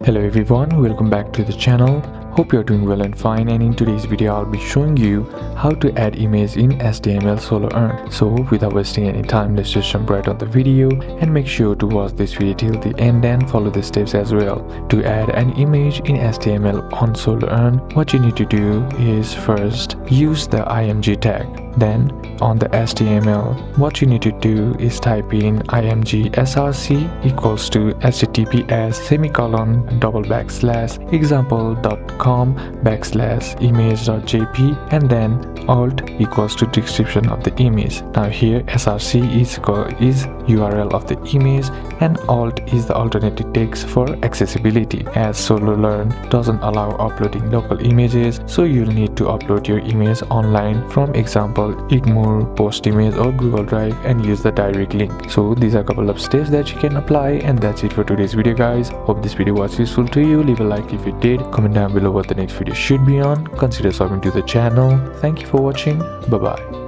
Hello everyone, welcome back to the channel. Hope you're doing well and fine, and in today's video I'll be showing you how to add image in HTML Sololearn. So without wasting any time, let's just jump right on the video and make sure to watch this video till the end and follow the steps as well. To add an image in HTML on Sololearn, what you need to do is first use the IMG tag. Then on the HTML, what you need to do is type in img src equals to https:/example.com/image.jp and then alt equals to description of the image. Now here src is URL of the image and alt is the alternative text for accessibility, as Sololearn doesn't allow uploading local images, so you'll need to upload your image online from example Ignore, Post Image or Google Drive and use the direct link. So these are a couple of steps that you can apply, and that's it for today's video guys. Hope this video was useful to you. Leave a like if it did, comment down below what the next video should be on, consider subscribing to the channel. Thank you for watching. Bye bye.